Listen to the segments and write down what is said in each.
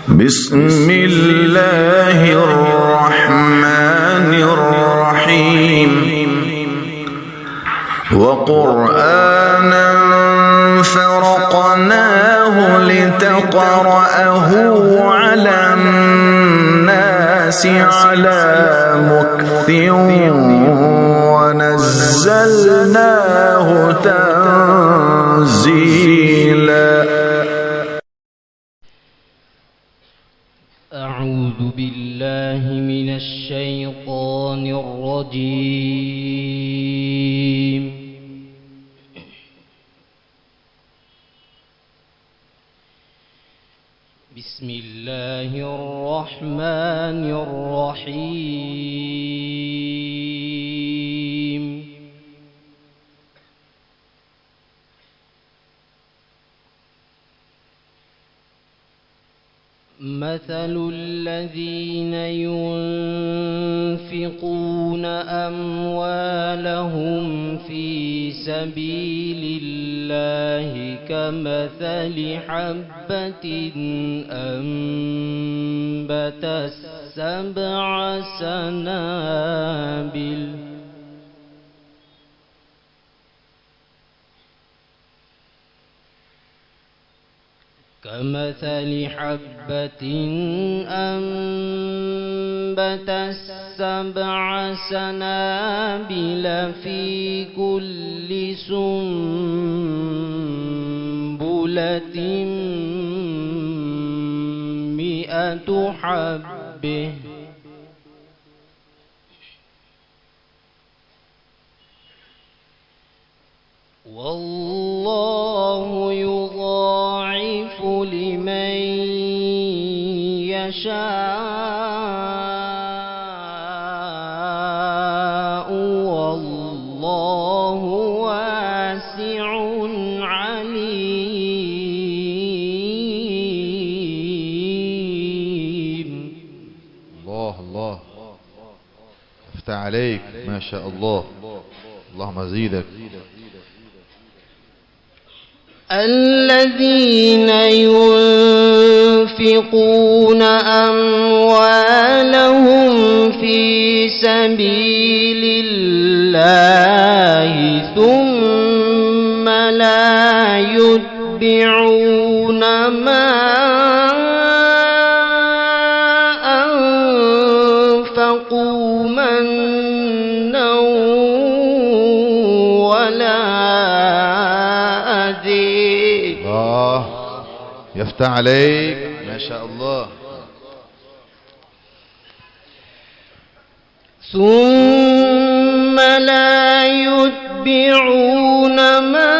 بسم الله الرحمن الرحيم وقرآنا فرقناه لتقرأه على الناس على مكث ونزلناه تنزيلا. أعوذ بالله من الشيطان الرجيم. بسم الله الرحمن الرحيم. مثل الذين ينفقون أموالهم في سبيل الله كمثل حبة أنبتت 7 سنابل كمثل حبة أنبتت 7 سنابل في كل سنبلة 100 حبة والله يضاعف لمن يشاء والله واسع عليم. الله افتح عليك ما شاء الله. اللهم زيدك. الذين ينفقون أموالهم في سبيل الله ثم لا يتبعون ما أنفقوا منا ولا الله يفتح عليك ما شاء الله. ثم لا يتبعون ما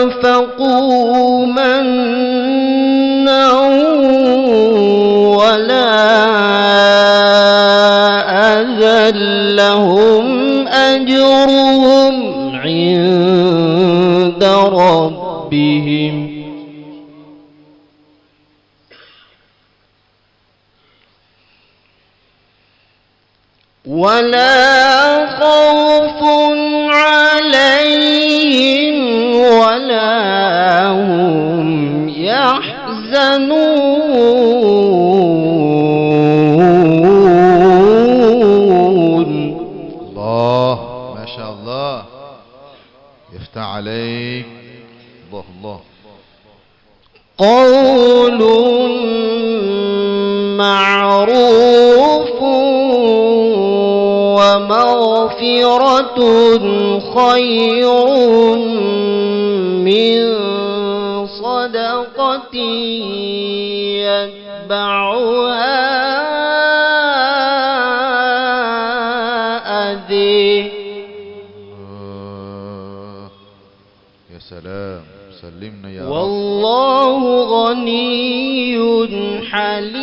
أنفقوا منا ولا أذى لهم أجرهم عند ربهم ولا خوف عليهم ولا هم يحزنون. الله ما شاء الله يفتح عليك. الله قول معروف ومغفرة خير من صدقة يتبعها أذى. يا سلام سلمنا يا رب. والله غني حليم.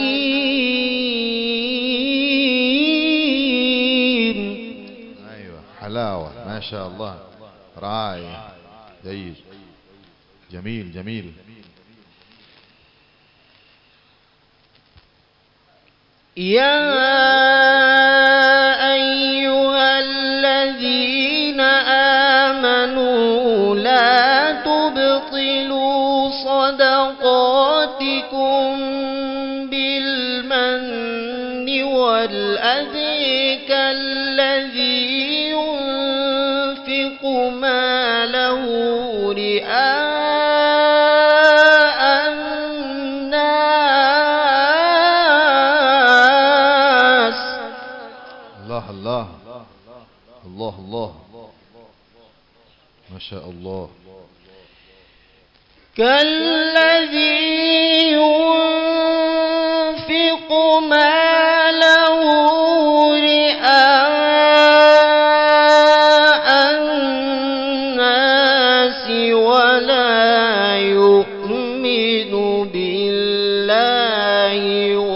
ايوه حلاوة ما شاء الله. رائع جيد جميل. يا أيها الذين آمنوا لا بالمن والأذى كالذي ينفق ماله رئاء الناس. الله الله الله الله ما شاء الله. كالذي ينفق ماله رئاء الناس ولا يؤمن بالله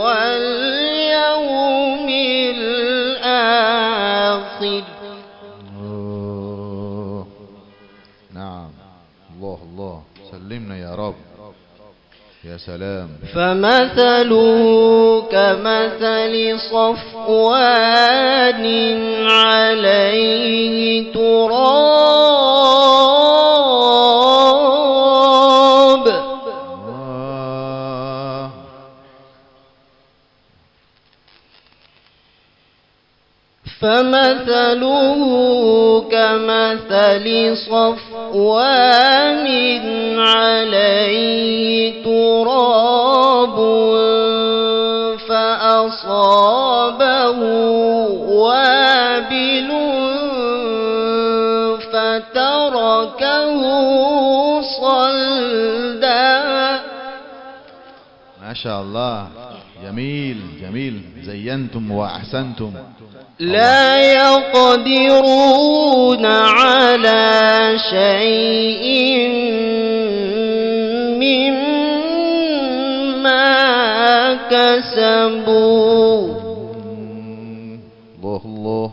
واليوم الآخر. نعم الله الله سلمنا يا رب. يا سلام. فمثله كمثل صفوان عليه تراب فمثله كمثل صفوان عليه تراب فأصابه وابل فتركه صلدا. ما شاء الله. جميل جميل. زينتم وأحسنتم. لا يقدرون على شيء مما كسبوا. الله الله.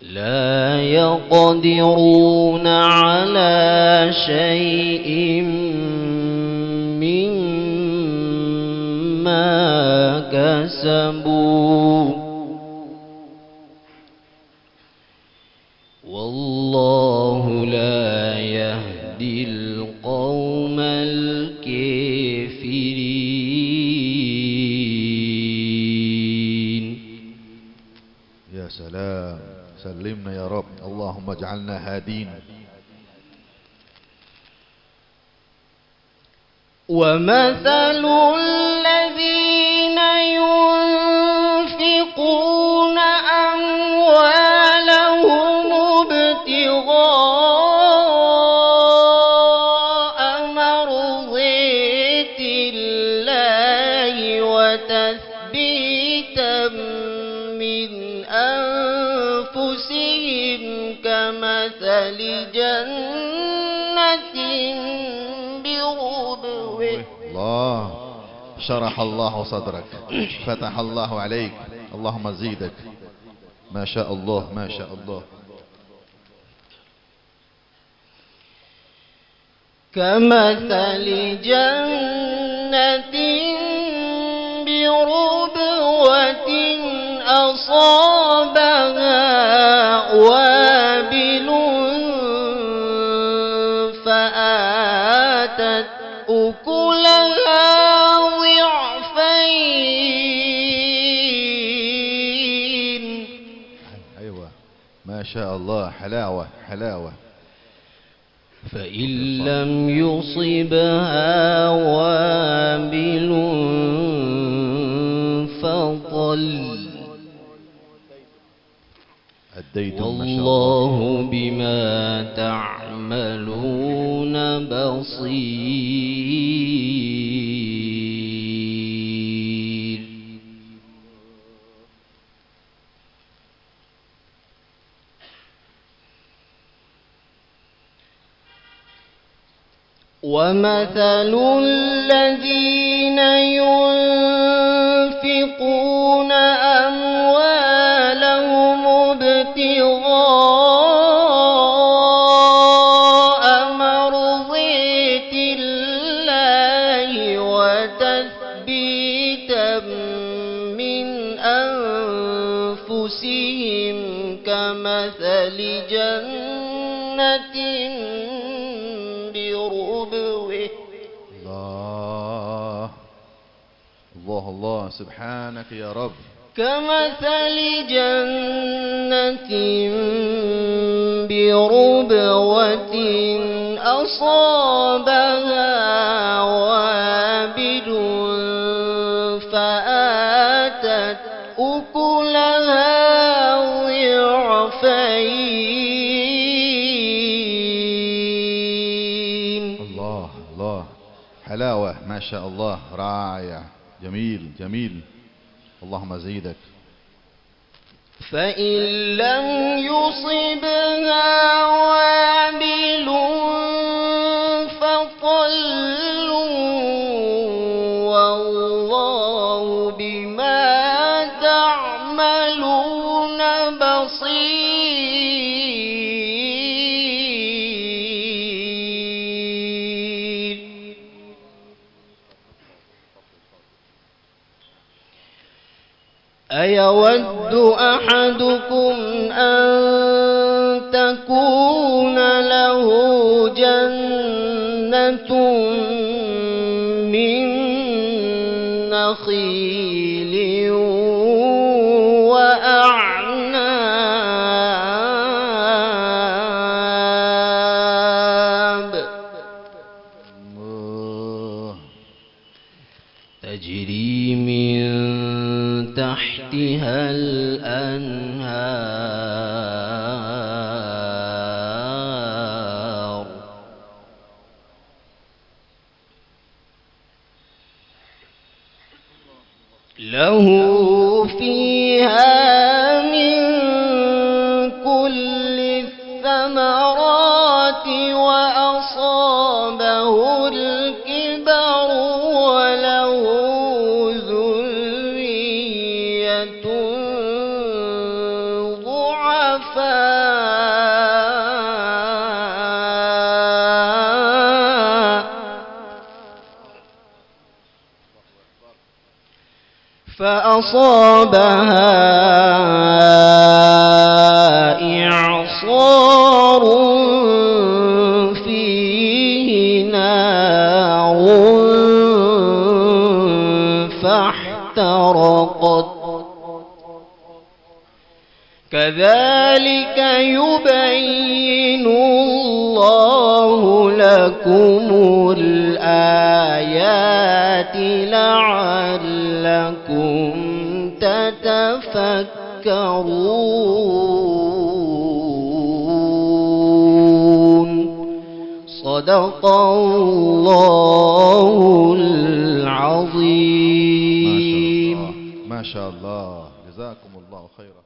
لا يقدرون على شيء مما كسبوا والله لا يهدي القوم الكافرين. يا سلام. سلمنا يا رب. اللهم اجعلنا هادين. ومثل الذين ينفقون أموالهم ابتغاء مرضات الله وتثبيتا من أنفسهم كمثل جنة الله شرح الله صدرك. فتح الله عليك. اللهم زيدك. ما شاء الله ما شاء الله. كمثل جنة بربوة أصابها وابل فآتت أكلها ضعفين. أيوة ما شاء الله. حلاوة حلاوة. فإن لم يصبها وابل فطل والله بما تعملون بصير. ومثل الذين ينفقون أموالهم ابتغاء مرضات الله وتثبيتا من أنفسهم كمثل جنة بربوة. الله الله سبحانك يا رب. كمثل جنة بربوة أصابها وابل فآتت أكلها ضعفين. الله الله، حلاوة ما شاء الله، رائع، جميل جميل، اللهم زيدك. فإن لم يصبها وابل فطل والله بما تعملون بصير. أيود أحدكم أن تكون له جنة من نخيل وأعناب تجري من تحتها الأنهار له فيها من كل الثمرات وأصابه الكبر وله ذرية ضعفاء فأصابها إعصار فيه نار فاحترقت. كذلك يبين الله لكم الآيات لعلكم تتفكرون. صدق الله العظيم. ما شاء الله، جزاكم الله خيرا.